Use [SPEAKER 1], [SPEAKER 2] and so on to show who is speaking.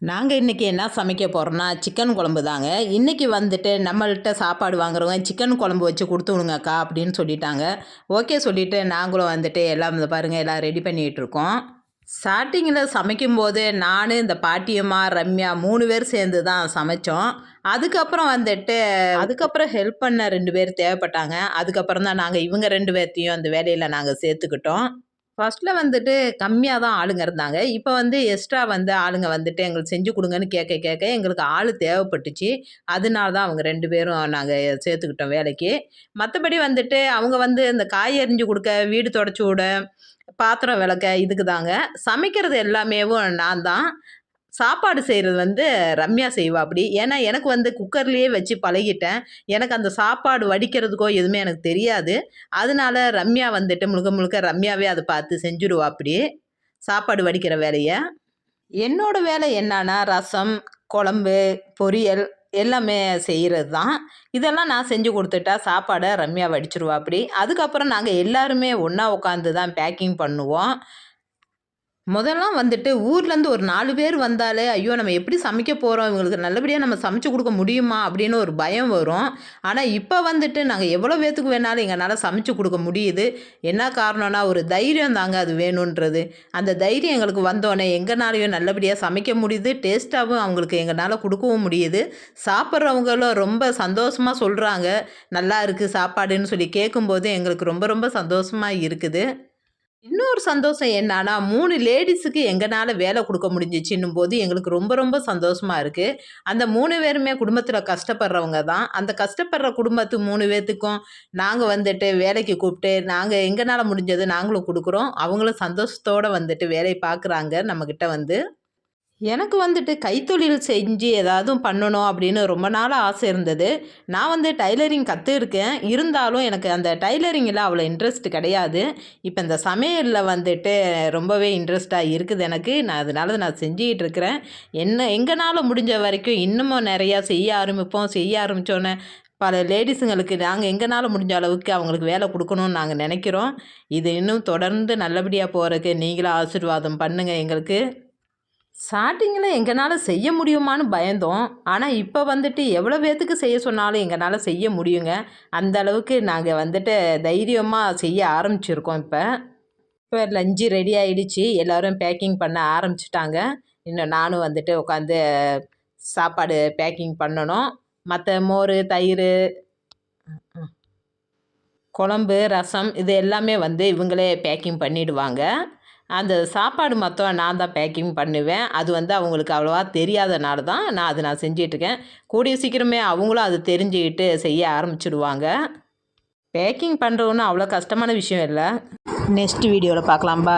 [SPEAKER 1] நாங்கள் இன்றைக்கி என்ன சமைக்க போகிறோன்னா சிக்கன் குழம்பு தாங்க. இன்றைக்கி வந்துட்டு நம்மள்கிட்ட சாப்பாடு வாங்குறவங்க சிக்கன் குழம்பு வச்சு கொடுத்து விடுங்கக்கா அப்படின்னு சொல்லிட்டாங்க. ஓகே சொல்லிவிட்டு நாங்களும் வந்துட்டு எல்லாம் இந்த பாருங்கள் எல்லாம் ரெடி பண்ணிகிட்ருக்கோம். ஸ்டார்டிங்கில் சமைக்கும்போது நான் இந்த பாட்டியம்மா ரம்யா 3 பேர் சேர்ந்து தான் சமைச்சோம். அதுக்கப்புறம் ஹெல்ப் பண்ண 2 பேர் தேவைப்பட்டாங்க. அதுக்கப்புறம் தான் நாங்கள் இவங்க 2 பேர்த்தையும் அந்த வேலையில் நாங்கள் சேர்த்துக்கிட்டோம். ஃபர்ஸ்ட்டில் வந்துட்டு கம்மியாக தான் ஆளுங்க இருந்தாங்க. இப்போ வந்து எக்ஸ்ட்ரா வந்து ஆளுங்க வந்துட்டு எங்களுக்கு செஞ்சு கொடுங்கன்னு கேட்க கேட்க எங்களுக்கு ஆள் தேவைப்பட்டுச்சு. அதனால தான் அவங்க 2 பேரும் நாங்கள் சேர்த்துக்கிட்டோம் வேலைக்கு. மற்றபடி வந்துட்டு அவங்க வந்து இந்த காய் அரிஞ்சு கொடுக்க, வீடு தொடச்சி விட, பாத்திரம் விளக்க இதுக்கு தாங்க. சமைக்கிறது எல்லாமேவும் நான் தான். சாப்பாடு செய்கிறது வந்து ரம்யா செய்வாப்படி. ஏன்னா எனக்கு வந்து குக்கர்லேயே வச்சு பழகிட்டேன். எனக்கு அந்த சாப்பாடு வடிக்கிறதுக்கோ எதுவுமே எனக்கு தெரியாது. அதனால ரம்யா வந்துட்டு முழுக்க முழுக்க ரம்யாவே அதை பார்த்து செஞ்சுடுவாப்படி சாப்பாடு வடிக்கிற வேலையை. என்னோட வேலை என்னன்னா ரசம், குழம்பு, பொரியல் எல்லாமே செய்கிறது தான். இதெல்லாம் நான் செஞ்சு கொடுத்துட்டா சாப்பாடை ரம்யா வடிச்சிருவாப்படி. அதுக்கப்புறம் நாங்கள் எல்லாருமே ஒன்றா உட்காந்து தான் பேக்கிங் பண்ணுவோம். முதல்லாம் வந்துட்டு ஊர்லேருந்து ஒரு 4 பேர் வந்தாலே, ஐயோ! நம்ம எப்படி சமைக்க போகிறோம்? இவங்களுக்கு நல்லபடியாக நம்ம சமைச்சு கொடுக்க முடியுமா? அப்படின்னு ஒரு பயம் வரும். ஆனால் இப்போ வந்துட்டு நாங்கள் எவ்வளோ பேத்துக்கு வேணாலும் எங்களால சமைச்சு கொடுக்க முடியுது. என்ன காரணம்னா, ஒரு தைரியம் தாங்க அது வேணுன்றது. அந்த தைரியம் எங்களுக்கு வந்தோடனே எங்கனாலையும் நல்லபடியாக சமைக்க முடியுது. டேஸ்ட்டாகவும் அவங்களுக்கு எங்களால கொடுக்கவும் முடியுது. சாப்பிட்றவங்களும் ரொம்ப சந்தோஷமாக சொல்கிறாங்க. நல்லா இருக்குது சாப்பாடுன்னு சொல்லி கேட்கும்போது எங்களுக்கு ரொம்ப ரொம்ப சந்தோஷமாக இருக்குது. இன்னொரு சந்தோஷம் என்னன்னா, 3 லேடீஸுக்கு எங்கனால வேலை குடுக்க முடிஞ்சுச்சுன்னும்போது, எங்களுக்கு ரொம்ப ரொம்ப சந்தோஷமா இருக்கு. அந்த 3 பேருமே குடும்பத்தில கஷ்டப்படுறவங்க தான். அந்த கஷ்டப்படுற குடும்பத்து 3 பேத்துக்கும் நாங்க வந்துட்டு வேலைக்கு கூப்பிட்டு, நாங்க எங்கனால முடிஞ்சது நாங்களும் குடுக்குறோம். அவங்களும் சந்தோஷத்தோட வந்துட்டு வேலை பார்க்குறாங்க நம்மகிட்ட வந்து. எனக்கு வந்துட்டு கைத்தொழில் செஞ்சு ஏதாவது பண்ணணும் அப்படின்னு ரொம்ப நாள் ஆசை இருந்தது. நான் வந்து டைலரிங் கற்றுருக்கேன். இருந்தாலும் எனக்கு அந்த டைலரிங்கில் அவ்வளோ இன்ட்ரெஸ்ட் கிடையாது. இப்போ இந்த சமையலில் வந்துட்டு ரொம்பவே இன்ட்ரெஸ்ட்டாக இருக்குது எனக்கு. நான் செஞ்சுக்கிட்டு இருக்கிறேன். எங்கனால முடிஞ்ச வரைக்கும் இன்னமும் நிறையா செய்ய ஆரம்பிப்போம். செய்ய ஆரம்பித்தோன்னே பல லேடிஸுங்களுக்கு நாங்கள் எங்கனால முடிஞ்ச அளவுக்கு அவங்களுக்கு வேலை கொடுக்கணும்னு நாங்கள் நினைக்கிறோம். இது இன்னும் தொடர்ந்து நல்லபடியாக போகிறதுக்கு நீங்களும் ஆசீர்வாதம் பண்ணுங்கள் எங்களுக்கு. ஸ்டார்டிங்கில் எங்களால செய்ய முடியுமான்னு பயந்தோம். ஆனால் இப்போ வந்துட்டு எவ்வளோ பேத்துக்கு செய்ய சொன்னாலும் எங்களால செய்ய முடியுங்க. அந்த அளவுக்கு நாங்கள் வந்துட்டு தைரியமாக செய்ய ஆரம்பிச்சிருக்கோம் இப்போ. இப்போ லஞ்சு ரெடி ஆகிடுச்சு. எல்லோரும் பேக்கிங் பண்ண ஆரம்பிச்சிட்டாங்க. இன்னும் நானும் வந்துட்டு உட்காந்து சாப்பாடு பேக்கிங் பண்ணணும். மற்ற மோர், தயிர், குழம்பு, ரசம் இது எல்லாமே வந்து இவங்களே பேக்கிங் பண்ணிவிடுவாங்க. அந்த சாப்பாடு மொத்தம் நான் தான் பேக்கிங் பண்ணுவேன். அது வந்து அவங்களுக்கு அவ்வளோவா தெரியாதனால தான் நான் செஞ்சிட்ருக்கேன். கூடிய சீக்கிரமே அவங்களும் அது தெரிஞ்சுக்கிட்டு செய்ய ஆரம்பிச்சுடுவாங்க. பேக்கிங் பண்ணுறதுன்னு அவ்வளோ கஷ்டமான விஷயம் இல்லை. நெக்ஸ்ட் வீடியோவில் பார்க்கலாம். பாய்.